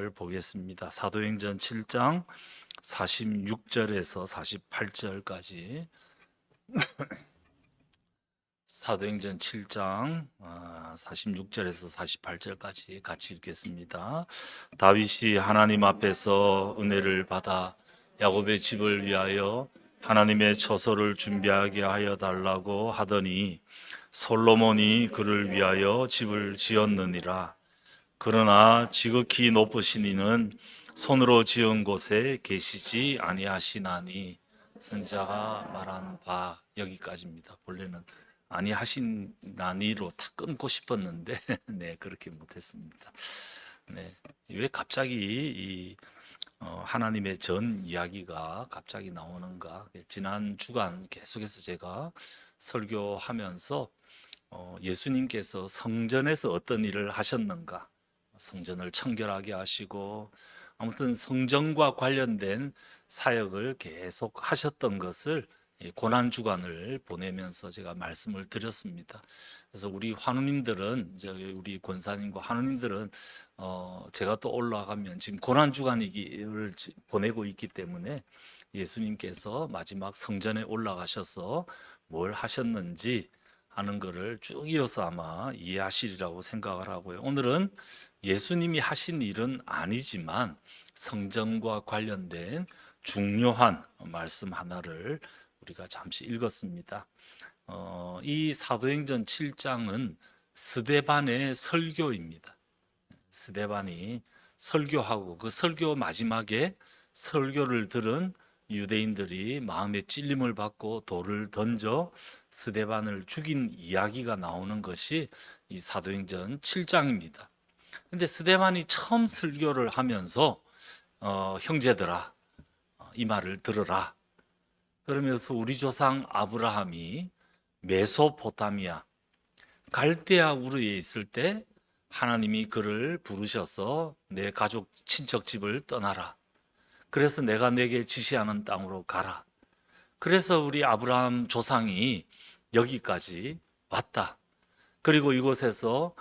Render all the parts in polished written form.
말씀을 보겠습니다. 사도행전 7장 46절에서 48절까지. 사도행전 7장 46절에서 48절까지 같이 읽겠습니다. 다윗이 하나님 앞에서 은혜를 받아 야곱의 집을 위하여 하나님의 처소를 준비하게 하여 달라고 하더니 솔로몬이 그를 위하여 집을 지었느니라. 그러나 지극히 높으신 이는 손으로 지은 곳에 계시지 아니하시나니. 선지자가 말한 바 여기까지입니다. 본래는 아니하시나니로 다 끊고 싶었는데 네, 그렇게 못했습니다. 네, 왜 갑자기 이 하나님의 전 이야기가 갑자기 나오는가? 지난 주간 계속해서 제가 설교하면서 예수님께서 성전에서 어떤 일을 하셨는가, 성전을 청결하게 하시고 아무튼 성전과 관련된 사역을 계속 하셨던 것을 고난 주간을 보내면서 제가 말씀을 드렸습니다. 그래서 우리 환우님들은, 이제 우리 권사님과 환우님들은 제가 또 올라가면 지금 고난 주간을 보내고 있기 때문에 예수님께서 마지막 성전에 올라가셔서 뭘 하셨는지 하는 것을 쭉 이어서 아마 이해하시리라고 생각을 하고요. 오늘은 예수님이 하신 일은 아니지만 성전과 관련된 중요한 말씀 하나를 우리가 잠시 읽었습니다. 이 사도행전 7장은 스데반의 설교입니다. 스데반이 설교하고 그 설교 마지막에 설교를 들은 유대인들이 마음에 찔림을 받고 돌을 던져 스데반을 죽인 이야기가 나오는 것이 이 사도행전 7장입니다. 근데 스데반이 처음 설교를 하면서 형제들아, 이 말을 들으라. 그러면서 우리 조상 아브라함이 메소포타미아 갈대아 우르에 있을 때 하나님이 그를 부르셔서 내 가족 친척 집을 떠나라. 그래서 내가 내게 지시하는 땅으로 가라. 그래서 우리 아브라함 조상이 여기까지 왔다. 그리고 이곳에서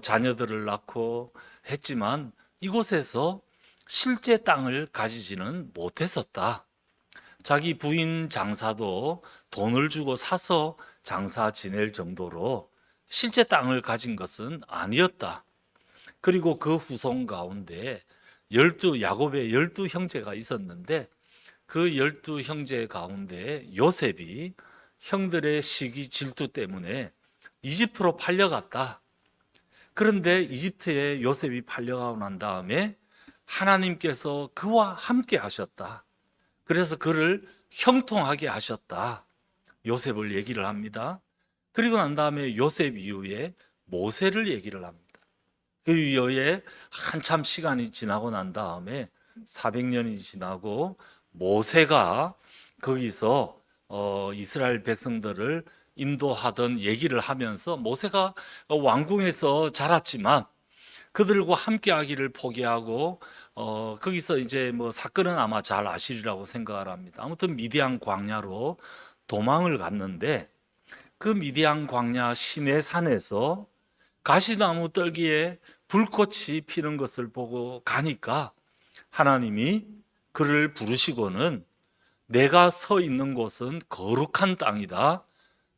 자녀들을 낳고 했지만 이곳에서 실제 땅을 가지지는 못했었다. 자기 부인 장사도 돈을 주고 사서 장사 지낼 정도로 실제 땅을 가진 것은 아니었다. 그리고 그 후손 가운데 야곱의 12형제가 있었는데 그 12형제 가운데 요셉이 형들의 시기 질투 때문에 이집트로 팔려갔다. 그런데 이집트에 요셉이 팔려가고 난 다음에 하나님께서 그와 함께 하셨다. 그래서 그를 형통하게 하셨다. 요셉을 얘기를 합니다. 그리고 난 다음에 요셉 이후에 모세를 얘기를 합니다. 그 이후에 한참 시간이 지나고 난 다음에 400년이 지나고 모세가 거기서 이스라엘 백성들을 인도하던 얘기를 하면서 모세가 왕궁에서 자랐지만 그들과 함께 하기를 포기하고 거기서 이제 뭐 사건은 아마 잘 아시리라고 생각을 합니다. 아무튼 미디안 광야로 도망을 갔는데 그 미디안 광야 시내산에서 가시나무 떨기에 불꽃이 피는 것을 보고 가니까 하나님이 그를 부르시고는 내가 서 있는 곳은 거룩한 땅이다.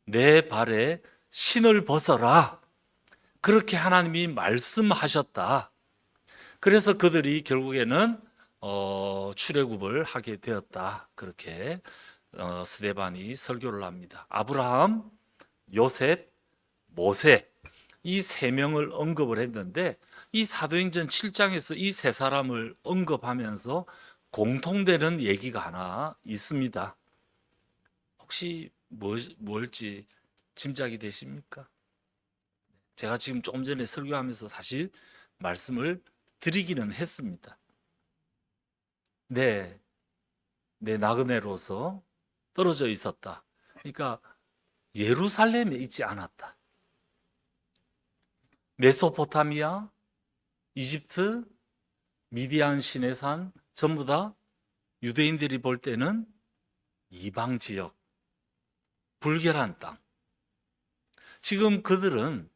내 발에 신을 벗어라. 그렇게 하나님이 말씀하셨다. 그래서 그들이 결국에는 출애굽을 하게 되었다. 그렇게 스데반이 설교를 합니다. 아브라함, 요셉, 모세 이 세 명을 언급을 했는데 이 사도행전 7장에서 이 세 사람을 언급하면서 공통되는 얘기가 하나 있습니다. 혹시 뭘지 짐작이 되십니까? 제가 지금 조금 전에 설교하면서 사실 말씀을 드리기는 했습니다. 내 나그네로서 떨어져 있었다. 그러니까 예루살렘에 있지 않았다. 메소포타미아, 이집트, 미디안 시내산 전부 다 유대인들이 볼 때는 이방 지역, 불결한 땅. 지금 그들은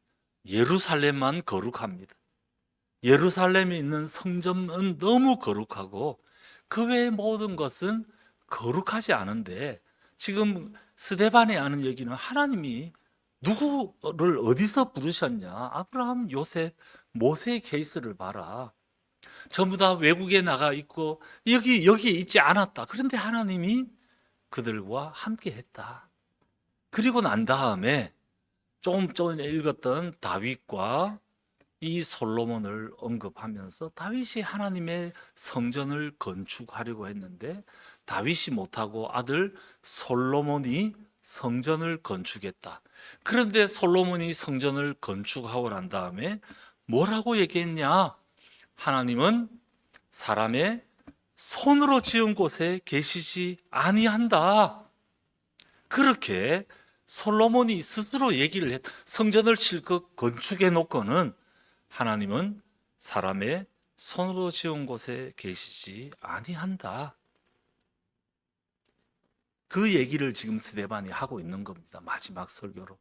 예루살렘만 거룩합니다. 예루살렘에 있는 성전은 너무 거룩하고 그 외의 모든 것은 거룩하지 않은데, 지금 스데반이 하는 얘기는 하나님이 누구를 어디서 부르셨냐? 아브라함, 요셉, 모세의 케이스를 봐라. 전부 다 외국에 나가 있고 여기에 있지 않았다. 그런데 하나님이 그들과 함께 했다. 그리고 난 다음에 조금 전에 읽었던 다윗과 이 솔로몬을 언급하면서, 다윗이 하나님의 성전을 건축하려고 했는데 다윗이 못하고 아들 솔로몬이 성전을 건축했다. 그런데 솔로몬이 성전을 건축하고 난 다음에 뭐라고 얘기했냐? 하나님은 사람의 손으로 지은 곳에 계시지 아니한다. 그렇게 솔로몬이 스스로 얘기를 했. 성전을 실컷 건축해 놓고는 하나님은 사람의 손으로 지은 곳에 계시지 아니한다. 그 얘기를 지금 스데반이 하고 있는 겁니다. 마지막 설교로.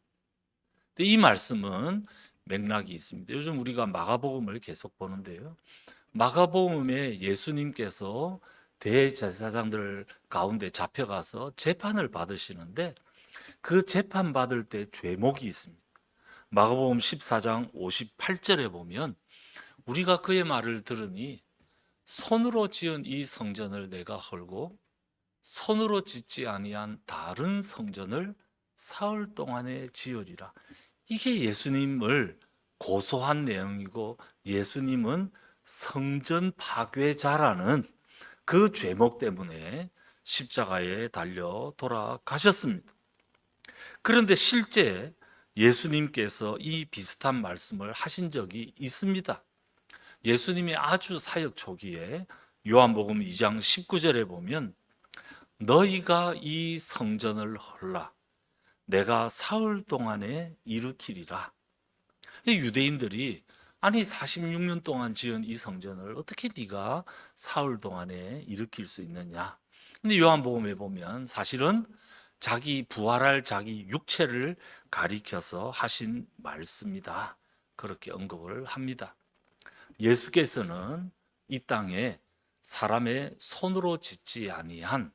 근데 이 말씀은 맥락이 있습니다. 요즘 우리가 마가복음을 계속 보는데요. 마가복음에 예수님께서 대제사장들 가운데 잡혀가서 재판을 받으시는데, 그 재판 받을 때 죄목이 있습니다. 마가복음 14장 58절에 보면, 우리가 그의 말을 들으니 손으로 지은 이 성전을 내가 헐고 손으로 짓지 아니한 다른 성전을 사흘 동안에 지으리라. 이게 예수님을 고소한 내용이고, 예수님은 성전 파괴자라는 그 죄목 때문에 십자가에 달려 돌아가셨습니다. 그런데 실제 예수님께서 이 비슷한 말씀을 하신 적이 있습니다. 예수님이 아주 사역 초기에 요한복음 2장 19절에 보면, 너희가 이 성전을 헐라 내가 사흘 동안에 일으키리라. 유대인들이, 아니 46년 동안 지은 이 성전을 어떻게 네가 사흘 동안에 일으킬 수 있느냐? 근데 요한복음에 보면 사실은 자기 부활할 자기 육체를 가리켜서 하신 말씀이다. 그렇게 언급을 합니다. 예수께서는 이 땅에 사람의 손으로 짓지 아니한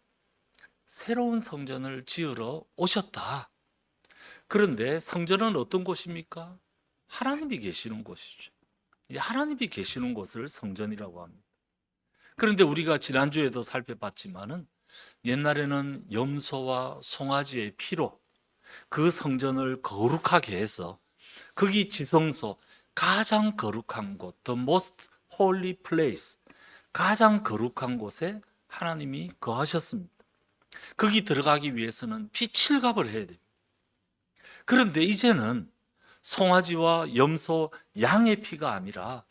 새로운 성전을 지으러 오셨다. 그런데 성전은 어떤 곳입니까? 하나님이 계시는 곳이죠. 하나님이 계시는 곳을 성전이라고 합니다. 그런데 우리가 지난주에도 살펴봤지만은, 옛날에는 염소와 송아지의 피로 그 성전을 거룩하게 해서 거기 지성소, 가장 거룩한 곳, the most holy place, 가장 거룩한 곳에 하나님이 거하셨습니다. 거기 들어가기 위해서는 피칠갑을 해야 됩니다. 그런데 이제는 송아지와 염소, 양의 피가 아니라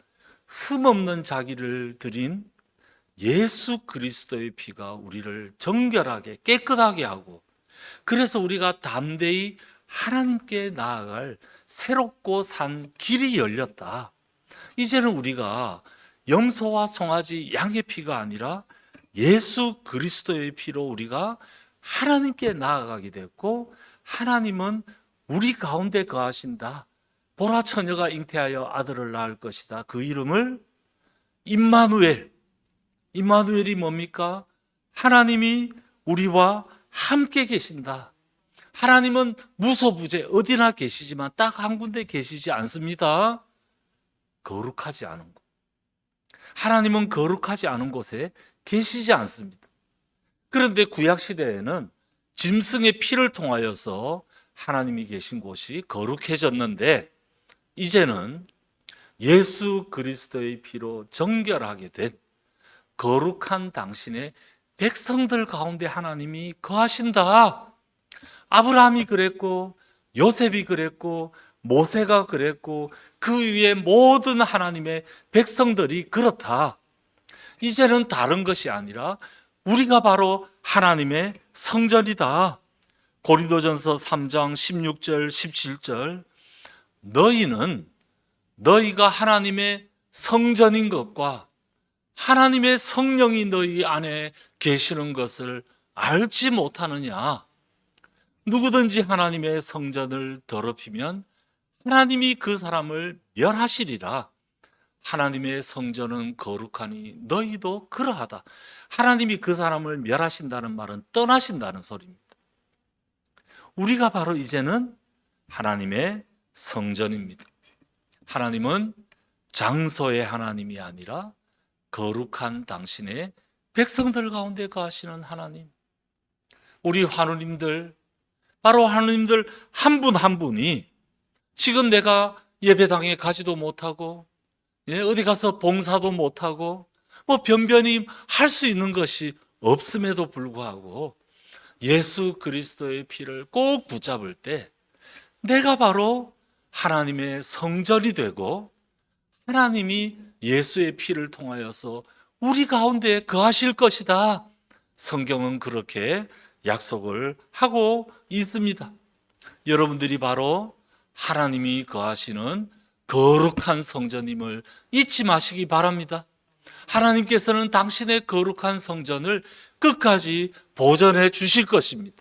흠없는 자기를 드린 예수 그리스도의 피가 우리를 정결하게 깨끗하게 하고, 그래서 우리가 담대히 하나님께 나아갈 새롭고 산 길이 열렸다. 이제는 우리가 염소와 송아지, 양의 피가 아니라 예수 그리스도의 피로 우리가 하나님께 나아가게 됐고, 하나님은 우리 가운데 거하신다. 보라, 처녀가 잉태하여 아들을 낳을 것이다. 그 이름을 임마누엘. 임마누엘이 뭡니까? 하나님이 우리와 함께 계신다. 하나님은 무소부재 어디나 계시지만 딱 한 군데 계시지 않습니다. 거룩하지 않은 곳. 하나님은 거룩하지 않은 곳에 계시지 않습니다. 그런데 구약시대에는 짐승의 피를 통하여서 하나님이 계신 곳이 거룩해졌는데, 이제는 예수 그리스도의 피로 정결하게 된 거룩한 당신의 백성들 가운데 하나님이 거하신다. 아브라함이 그랬고, 요셉이 그랬고, 모세가 그랬고, 그 위에 모든 하나님의 백성들이 그렇다. 이제는 다른 것이 아니라 우리가 바로 하나님의 성전이다. 고린도전서 3장 16절 17절, 너희가 하나님의 성전인 것과 하나님의 성령이 너희 안에 계시는 것을 알지 못하느냐? 누구든지 하나님의 성전을 더럽히면 하나님이 그 사람을 멸하시리라. 하나님의 성전은 거룩하니 너희도 그러하다. 하나님이 그 사람을 멸하신다는 말은 떠나신다는 소리입니다. 우리가 바로 이제는 하나님의 성전입니다. 하나님은 장소의 하나님이 아니라 거룩한 당신의 백성들 가운데 거하시는 하나님. 우리 환우님들, 바로 하나님들 한 분 한 분이 지금 내가 예배당에 가지도 못하고 어디 가서 봉사도 못하고 변변히 할 수 있는 것이 없음에도 불구하고 예수 그리스도의 피를 꼭 붙잡을 때 내가 바로 하나님의 성전이 되고 하나님이 예수의 피를 통하여서 우리 가운데 거하실 것이다. 성경은 그렇게 약속을 하고 있습니다. 여러분들이 바로 하나님이 거하시는 거룩한 성전임을 잊지 마시기 바랍니다. 하나님께서는 당신의 거룩한 성전을 끝까지 보존해 주실 것입니다.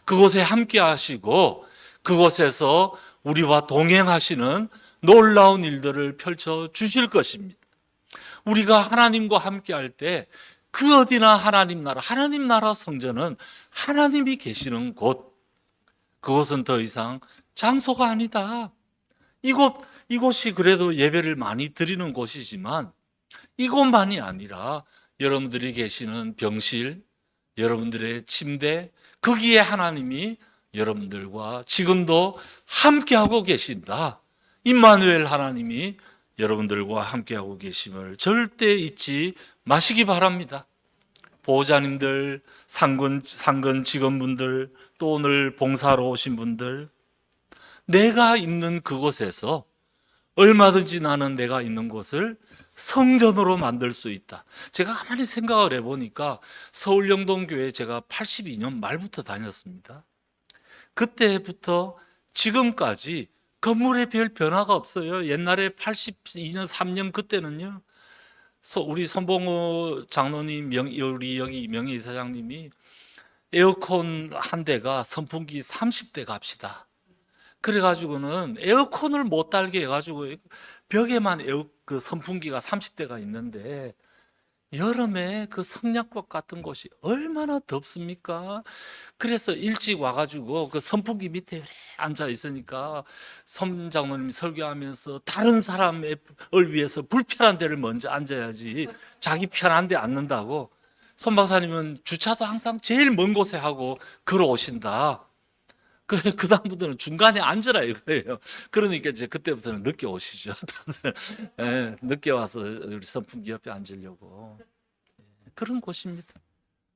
그곳에 함께 하시고 그곳에서 우리와 동행하시는 놀라운 일들을 펼쳐 주실 것입니다. 우리가 하나님과 함께 할 때 그 어디나 하나님 나라 성전은 하나님이 계시는 곳, 그곳은 더 이상 장소가 아니다. 이곳이 그래도 예배를 많이 드리는 곳이지만 이곳만이 아니라 여러분들이 계시는 병실, 여러분들의 침대, 거기에 하나님이 여러분들과 지금도 함께하고 계신다. 임마누엘 하나님이 여러분들과 함께하고 계심을 절대 잊지 마시기 바랍니다. 보호자님들, 상근 직원분들, 또 오늘 봉사로 오신 분들, 내가 있는 그곳에서 얼마든지 나는 내가 있는 곳을 성전으로 만들 수 있다. 제가 가만히 생각을 해보니까 서울 영동교회 제가 82년 말부터 다녔습니다. 그때부터 지금까지 건물에 별 변화가 없어요. 옛날에 82년 3년 그때는요, 우리 손봉호 장로님, 우리 여기 명예이사장님이 에어컨 한 대가 선풍기 30대 갑시다. 그래가지고는 에어컨을 못 달게 해가지고 벽에만 그 선풍기가 30대가 있는데 여름에 그 성냥꽃 같은 곳이 얼마나 덥습니까? 그래서 일찍 와가지고 그 선풍기 밑에 앉아 있으니까 손 장로님이 설교하면서 다른 사람을 위해서 불편한 데를 먼저 앉아야지 자기 편한 데 앉는다고. 손 박사님은 주차도 항상 제일 먼 곳에 하고 걸어오신다. 그 다음부터는 중간에 앉으라 이거예요. 그러니까 이제 그때부터는 늦게 오시죠. 다들 늦게 와서 우리 선풍기 옆에 앉으려고. 그런 곳입니다.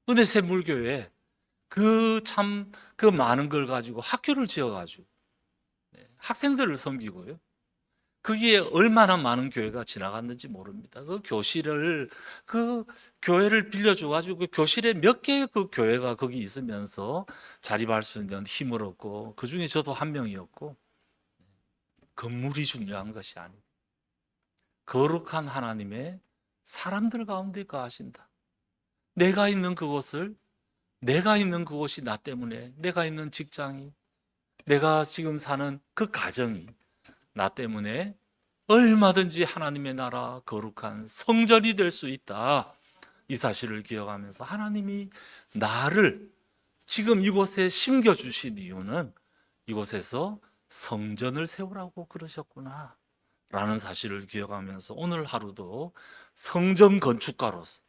은혜 샘물교회 그 많은 걸 가지고 학교를 지어가지고 학생들을 섬기고요. 거기에 얼마나 많은 교회가 지나갔는지 모릅니다. 그 교회를 빌려줘가지고 그 교실에 몇 개의 그 교회가 거기 있으면서 자립할 수 있는 힘을 얻고, 그 중에 저도 한 명이었고, 건물이 중요한 것이 아니다. 거룩한 하나님의 사람들 가운데 거하신다. 내가 있는 그곳이 나 때문에, 내가 있는 직장이, 내가 지금 사는 그 가정이 나 때문에 얼마든지 하나님의 나라 거룩한 성전이 될 수 있다. 이 사실을 기억하면서 하나님이 나를 지금 이곳에 심겨주신 이유는 이곳에서 성전을 세우라고 그러셨구나 라는 사실을 기억하면서 오늘 하루도 성전 건축가로서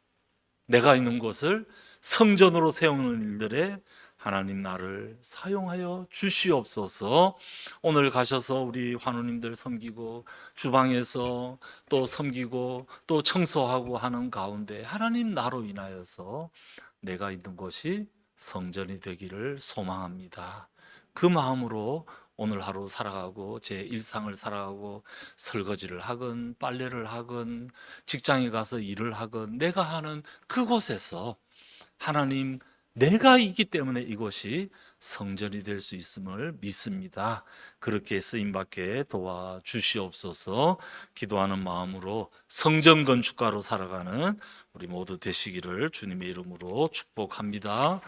내가 있는 곳을 성전으로 세우는 일들에 하나님 나를 사용하여 주시옵소서. 오늘 가셔서 우리 환우님들 섬기고 주방에서 또 섬기고 또 청소하고 하는 가운데 하나님 나로 인하여서 내가 있는 곳이 성전이 되기를 소망합니다. 그 마음으로 오늘 하루 살아가고 제 일상을 살아가고 설거지를 하건 빨래를 하건 직장에 가서 일을 하건 내가 하는 그곳에서 하나님 내가 있기 때문에 이곳이 성전이 될 수 있음을 믿습니다. 그렇게 쓰임받게 도와주시옵소서. 기도하는 마음으로 성전 건축가로 살아가는 우리 모두 되시기를 주님의 이름으로 축복합니다.